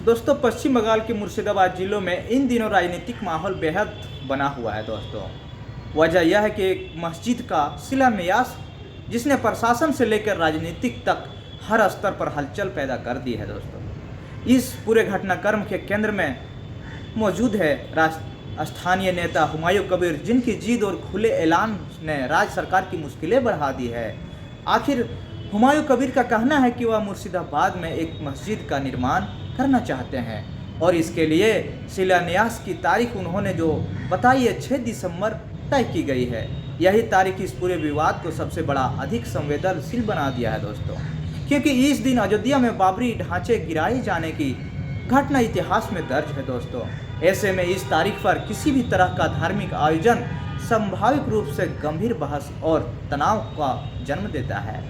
दोस्तों, पश्चिम बंगाल के मुर्शिदाबाद जिलों में इन दिनों राजनीतिक माहौल बेहद बना हुआ है। दोस्तों, वजह यह है कि एक मस्जिद का शिलान्यास जिसने प्रशासन से लेकर राजनीतिक तक हर स्तर पर हलचल पैदा कर दी है। दोस्तों, इस पूरे घटनाक्रम के केंद्र में मौजूद है स्थानीय नेता हुमायूं कबीर, जिनकी जिद और खुले ऐलान ने राज्य सरकार की मुश्किलें बढ़ा दी है। आखिर हुमायूं कबीर का कहना है कि वह मुर्शिदाबाद में एक मस्जिद का निर्माण करना चाहते हैं और इसके लिए शिलान्यास की तारीख उन्होंने जो बताई है 6 दिसंबर तय की गई है। यही तारीख इस पूरे विवाद को सबसे बड़ा अधिक संवेदनशील बना दिया है। दोस्तों, क्योंकि इस दिन अयोध्या में बाबरी ढांचे गिराए जाने की घटना इतिहास में दर्ज है। दोस्तों, ऐसे में इस तारीख पर किसी भी तरह का धार्मिक आयोजन संभावित रूप से गंभीर बहस और तनाव का जन्म देता है।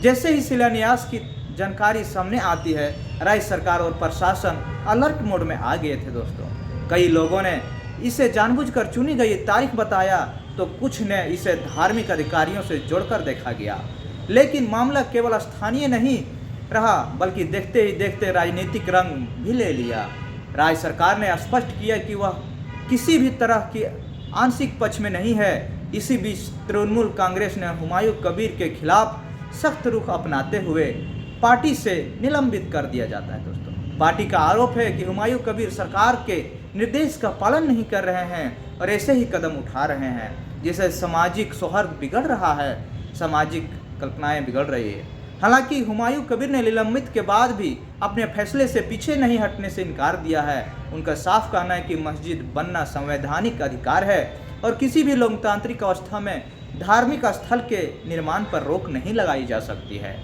जैसे ही शिलान्यास की जानकारी सामने आती है, राज्य सरकार और प्रशासन अलर्ट मोड में आ गए थे। दोस्तों, कई लोगों ने इसे जानबूझकर चुनी गई तारीख बताया, तो कुछ ने इसे धार्मिक अधिकारियों से जोड़कर देखा गया। लेकिन मामला केवल स्थानीय नहीं रहा, बल्कि देखते ही देखते राजनीतिक रंग भी ले लिया। राज्य सरकार ने स्पष्ट किया कि वह किसी भी तरह की आंशिक पक्ष में नहीं है। इसी बीच तृणमूल कांग्रेस ने हुमायूं कबीर के खिलाफ सख्त रुख अपनाते हुए पार्टी से निलंबित कर दिया जाता है। दोस्तों, पार्टी का आरोप है कि हुमायूं कबीर सरकार के निर्देश का पालन नहीं कर रहे हैं और ऐसे ही कदम उठा रहे हैं जिससे सामाजिक सौहार्द बिगड़ रहा है, सामाजिक कल्पनाएं बिगड़ रही है। हालांकि हुमायूं कबीर ने निलंबित के बाद भी अपने फैसले से पीछे नहीं हटने से इनकार दिया है। उनका साफ कहना है कि मस्जिद बनना संवैधानिक अधिकार है और किसी भी लोकतांत्रिक अवस्था में धार्मिक स्थल के निर्माण पर रोक नहीं लगाई जा सकती है।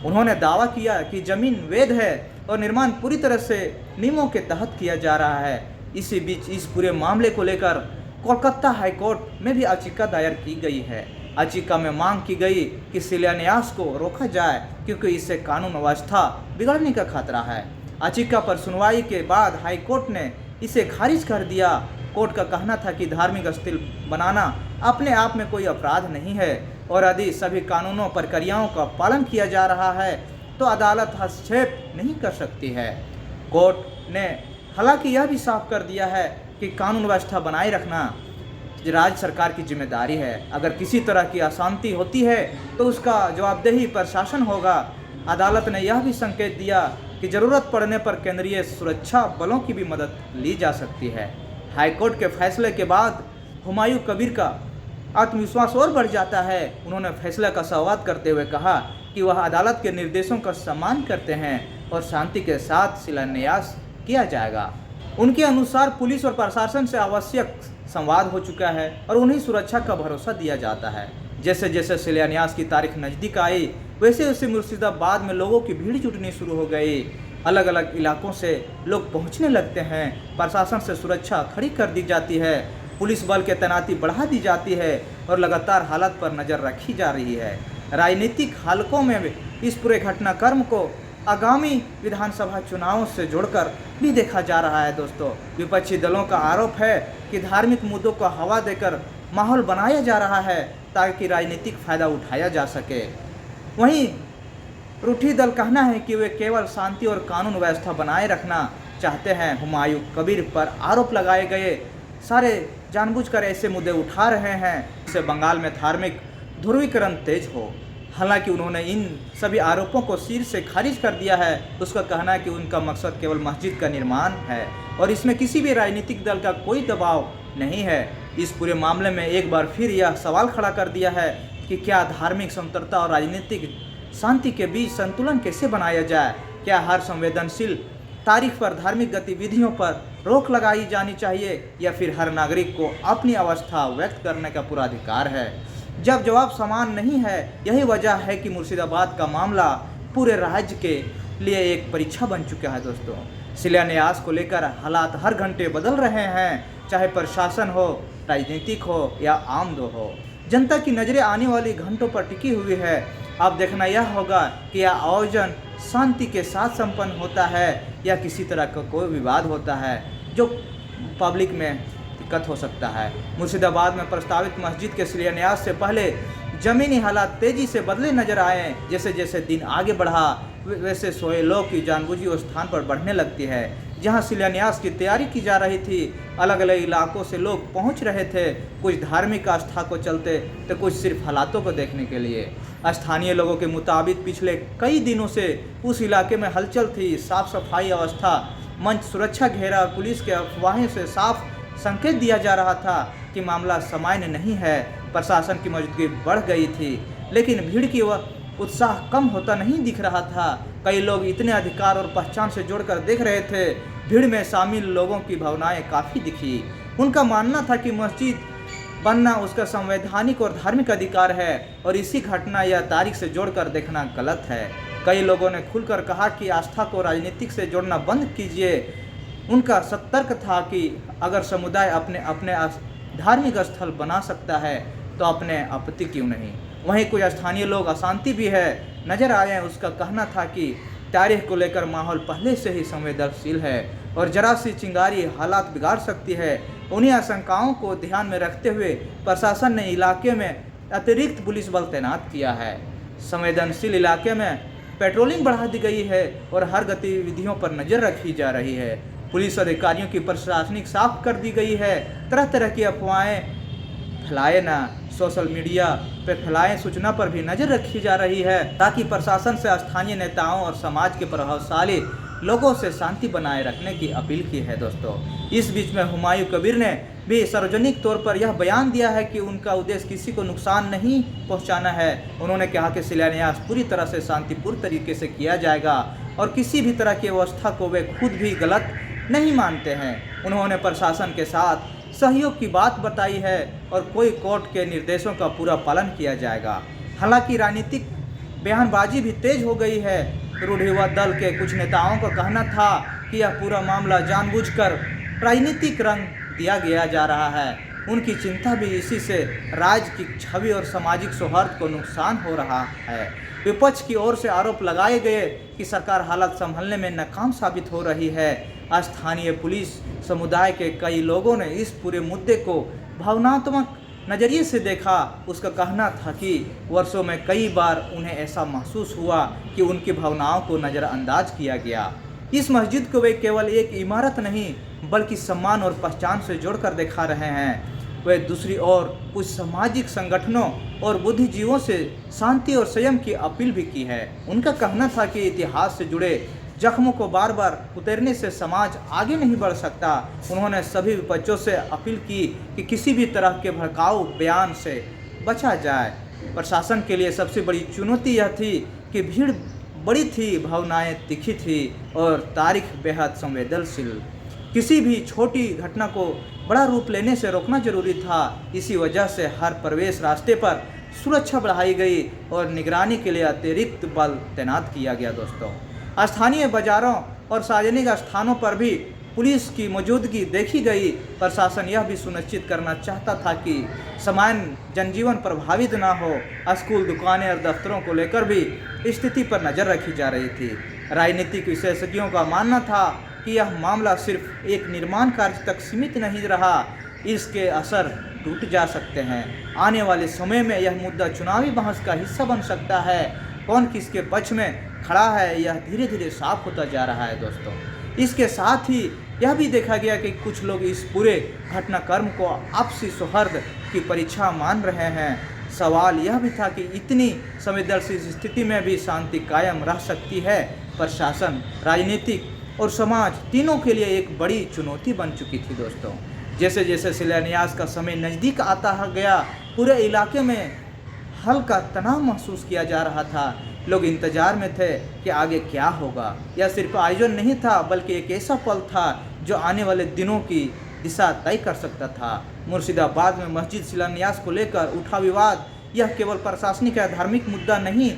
उन्होंने दावा किया कि जमीन वैध है और निर्माण पूरी तरह से नियमों के तहत किया जा रहा है। इसी बीच इस पूरे मामले को लेकर कोलकाता हाईकोर्ट में भी याचिका दायर की गई है। याचिका में मांग की गई कि शिलान्यास को रोका जाए क्योंकि इससे कानून व्यवस्था बिगड़ने का खतरा है। याचिका पर सुनवाई के बाद हाईकोर्ट ने इसे खारिज कर दिया। कोर्ट का कहना था कि धार्मिक स्थल बनाना अपने आप में कोई अपराध नहीं है और यदि सभी कानूनों प्रक्रियाओं का पालन किया जा रहा है तो अदालत हस्तक्षेप नहीं कर सकती है। कोर्ट ने हालांकि यह भी साफ कर दिया है कि कानून व्यवस्था बनाए रखना राज्य सरकार की जिम्मेदारी है। अगर किसी तरह की अशांति होती है तो उसका जवाबदेही प्रशासन होगा। अदालत ने यह भी संकेत दिया कि जरूरत पड़ने पर केंद्रीय सुरक्षा बलों की भी मदद ली जा सकती है। हाईकोर्ट के फैसले के बाद हुमायूं कबीर का आत्मविश्वास और बढ़ जाता है। उन्होंने फैसले का स्वागत करते हुए कहा कि वह अदालत के निर्देशों का सम्मान करते हैं और शांति के साथ शिलान्यास किया जाएगा। उनके अनुसार पुलिस और प्रशासन से आवश्यक संवाद हो चुका है और उन्हें सुरक्षा का भरोसा दिया जाता है। जैसे जैसे शिलान्यास की तारीख नज़दीक आई, वैसे वैसे मुर्शिदाबाद में लोगों की भीड़ जुटनी शुरू हो गई। अलग अलग इलाकों से लोग पहुंचने लगते हैं। प्रशासन से सुरक्षा खड़ी कर दी जाती है, पुलिस बल की तैनाती बढ़ा दी जाती है और लगातार हालत पर नज़र रखी जा रही है। राजनीतिक हलकों में इस पूरे घटनाक्रम को आगामी विधानसभा चुनावों से जोड़कर भी देखा जा रहा है। दोस्तों, विपक्षी दलों का आरोप है कि धार्मिक मुद्दों को हवा देकर माहौल बनाया जा रहा है ताकि राजनीतिक फायदा उठाया जा सके। वहीं रूठी दल कहना है कि वे केवल शांति और कानून व्यवस्था बनाए रखना चाहते हैं। हुमायूं कबीर पर आरोप लगाए गए सारे जानबूझकर ऐसे मुद्दे उठा रहे हैं जिससे बंगाल में धार्मिक ध्रुवीकरण तेज हो। हालांकि उन्होंने इन सभी आरोपों को सिर से खारिज कर दिया है। उसका कहना है कि उनका मकसद केवल मस्जिद का निर्माण है और इसमें किसी भी राजनीतिक दल का कोई दबाव नहीं है। इस पूरे मामले में एक बार फिर यह सवाल खड़ा कर दिया है कि क्या धार्मिक स्वतंत्रता और राजनीतिक शांति के बीच संतुलन कैसे बनाया जाए। क्या हर संवेदनशील तारीख पर धार्मिक गतिविधियों पर रोक लगाई जानी चाहिए या फिर हर नागरिक को अपनी अवस्था व्यक्त करने का पूरा अधिकार है। जब जवाब समान नहीं है, यही वजह है कि मुर्शिदाबाद का मामला पूरे राज्य के लिए एक परीक्षा बन चुका है। दोस्तों, शिलान्यास को लेकर हालात हर घंटे बदल रहे हैं, चाहे प्रशासन हो, राजनीतिक हो या आम दो हो। जनता की नज़रें आने वाली घंटों पर टिकी हुई है। अब देखना यह होगा कि यह आयोजन शांति के साथ संपन्न होता है या किसी तरह का कोई विवाद होता है जो पब्लिक में दिक्कत हो सकता है। मुर्शिदाबाद में प्रस्तावित मस्जिद के शिलान्यास से पहले जमीनी हालात तेजी से बदले नजर आए। जैसे जैसे दिन आगे बढ़ा वैसे सोए लोग की जानबूझी उस स्थान पर बढ़ने लगती है। जहां शिलान्यास की तैयारी की जा रही थी। अलग अलग इलाकों से लोग पहुंच रहे थे, कुछ धार्मिक आस्था को चलते तो कुछ सिर्फ हालातों को देखने के लिए। स्थानीय लोगों के मुताबिक पिछले कई दिनों से उस इलाके में हलचल थी। साफ सफाई अवस्था, मंच, सुरक्षा घेरा और पुलिस के अफवाहें से साफ संकेत दिया जा रहा था कि मामला सामान्य नहीं है। प्रशासन की मौजूदगी बढ़ गई थी, लेकिन भीड़ की वह उत्साह कम होता नहीं दिख रहा था। कई लोग इतने अधिकार और पहचान से जोड़कर देख रहे थे। भीड़ में शामिल लोगों की भावनाएं काफ़ी दिखी। उनका मानना था कि मस्जिद बनना उसका संवैधानिक और धार्मिक अधिकार है और इसी घटना या तारीख से जोड़कर देखना गलत है। कई लोगों ने खुलकर कहा कि आस्था को राजनीतिक से जोड़ना बंद कीजिए। उनका सतर्क था कि अगर समुदाय अपने अपने धार्मिक स्थल बना सकता है तो अपने आपत्ति क्यों नहीं। वहीं कुछ स्थानीय लोग अशांति भी है नजर आए। उसका कहना था कि तारीख को लेकर माहौल पहले से ही संवेदनशील है और जरा सी चिंगारी हालात बिगाड़ सकती है। उन्हीं आशंकाओं को ध्यान में रखते हुए प्रशासन ने इलाके में अतिरिक्त पुलिस बल तैनात किया है। संवेदनशील इलाके में पेट्रोलिंग बढ़ा दी गई है और हर गतिविधियों पर नजर रखी जा रही है। पुलिस अधिकारियों की प्रशासनिक साफ कर दी गई है। तरह तरह की अफवाहें फैलाए ना सोशल मीडिया पे फैलाए सूचना पर भी नजर रखी जा रही है ताकि प्रशासन से स्थानीय नेताओं और समाज के प्रभावशाली लोगों से शांति बनाए रखने की अपील की है। दोस्तों, इस बीच में हुमायूं कबीर ने भी सार्वजनिक तौर पर यह बयान दिया है कि उनका उद्देश्य किसी को नुकसान नहीं पहुंचाना है। उन्होंने कहा कि शिलान्यास पूरी तरह से शांतिपूर्ण तरीके से किया जाएगा और किसी भी तरह की व्यवस्था को वे खुद भी गलत नहीं मानते हैं। उन्होंने प्रशासन के साथ सहयोग की बात बताई है और कोई कोर्ट के निर्देशों का पूरा पालन किया जाएगा। हालांकि राजनीतिक बयानबाजी भी तेज हो गई है। रूढ़िवाद दल के कुछ नेताओं का कहना था कि यह पूरा मामला जानबूझकर राजनीतिक रंग दिया जा रहा है। उनकी चिंता भी इसी से राज्य की छवि और सामाजिक सौहार्द को नुकसान हो रहा है। विपक्ष की ओर से आरोप लगाए गए कि सरकार हालात संभालने में नाकाम साबित हो रही है। स्थानीय पुलिस समुदाय के कई लोगों ने इस पूरे मुद्दे को भावनात्मक नज़रिए से देखा। उसका कहना था कि वर्षों में कई बार उन्हें ऐसा महसूस हुआ कि उनकी भावनाओं को नज़रअंदाज किया गया। इस मस्जिद को वे केवल एक इमारत नहीं बल्कि सम्मान और पहचान से जोड़कर दिखा रहे हैं। वे दूसरी ओर कुछ सामाजिक संगठनों और बुद्धिजीवियों से शांति और संयम की अपील भी की है। उनका कहना था कि इतिहास से जुड़े जख्मों को बार बार उतरने से समाज आगे नहीं बढ़ सकता। उन्होंने सभी विपक्षों से अपील की कि किसी भी तरह के भड़काऊ बयान से बचा जाए। प्रशासन के लिए सबसे बड़ी चुनौती यह थी कि भीड़ बड़ी थी, भावनाएं तीखी थी और तारीख बेहद संवेदनशील। किसी भी छोटी घटना को बड़ा रूप लेने से रोकना जरूरी था। इसी वजह से हर प्रवेश रास्ते पर सुरक्षा बढ़ाई गई और निगरानी के लिए अतिरिक्त बल तैनात किया गया। दोस्तों, स्थानीय बाजारों और सार्वजनिक स्थानों पर भी पुलिस की मौजूदगी देखी गई। प्रशासन यह भी सुनिश्चित करना चाहता था कि सामान्य जनजीवन प्रभावित ना हो। स्कूल, दुकानें और दफ्तरों को लेकर भी स्थिति पर नज़र रखी जा रही थी। राजनीतिक विशेषज्ञों का मानना था कि यह मामला सिर्फ एक निर्माण कार्य तक सीमित नहीं रहा, इसके असर टूट जा सकते हैं। आने वाले समय में यह मुद्दा चुनावी बहस का हिस्सा बन सकता है। कौन किसके पक्ष में खड़ा है यह धीरे धीरे साफ होता जा रहा है। दोस्तों, इसके साथ ही यह भी देखा गया कि कुछ लोग इस पूरे घटनाक्रम को आपसी सौहार्द की परीक्षा मान रहे हैं। सवाल यह भी था कि इतनी संवेदनशील स्थिति में भी शांति कायम रह सकती है। प्रशासन, राजनीतिक और समाज तीनों के लिए एक बड़ी चुनौती बन चुकी थी। दोस्तों, जैसे जैसे शिलान्यास का समय नज़दीक आता गया, पूरे इलाके में हल्का तनाव महसूस किया जा रहा था। लोग इंतजार में थे कि आगे क्या होगा। यह सिर्फ आयोजन नहीं था बल्कि एक ऐसा पल था जो आने वाले दिनों की दिशा तय कर सकता था। मुर्शिदाबाद में मस्जिद शिलान्यास को लेकर उठा विवाद यह केवल प्रशासनिक या धार्मिक मुद्दा नहीं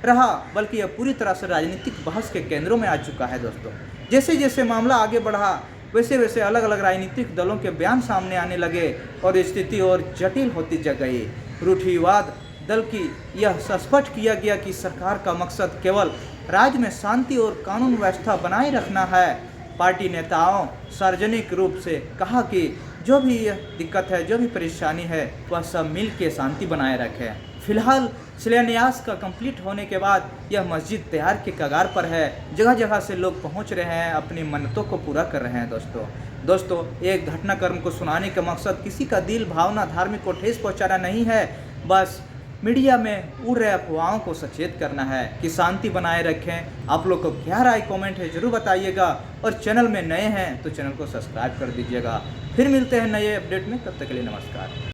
रहा बल्कि यह पूरी तरह से राजनीतिक बहस के केंद्रों में आ चुका है। दोस्तों, जैसे जैसे मामला आगे बढ़ा वैसे वैसे अलग अलग राजनीतिक दलों के बयान सामने आने लगे और स्थिति और जटिल होती जा गई। रूढ़िवाद दल की यह स्पष्ट किया गया कि सरकार का मकसद केवल राज्य में शांति और कानून व्यवस्था बनाए रखना है। पार्टी नेताओं सार्वजनिक रूप से कहा कि जो भी यह दिक्कत है, जो भी परेशानी है, वह सब मिल के शांति बनाए रखें। फिलहाल शिलान्यास का कंप्लीट होने के बाद यह मस्जिद तैयार के कगार पर है। जगह जगह से लोग पहुंच रहे हैं, अपनी मन्नतों को पूरा कर रहे हैं। दोस्तों एक घटनाक्रम को सुनाने का मकसद किसी का दिल, भावना, धार्मिक को ठेस पहुंचाना नहीं है, बस मीडिया में उड़ रहे अफवाहों को सचेत करना है कि शांति बनाए रखें। आप लोग को क्या राय कमेंट है ज़रूर बताइएगा, और चैनल में नए हैं तो चैनल को सब्सक्राइब कर दीजिएगा। फिर मिलते हैं नए अपडेट में, तब तक के लिए नमस्कार।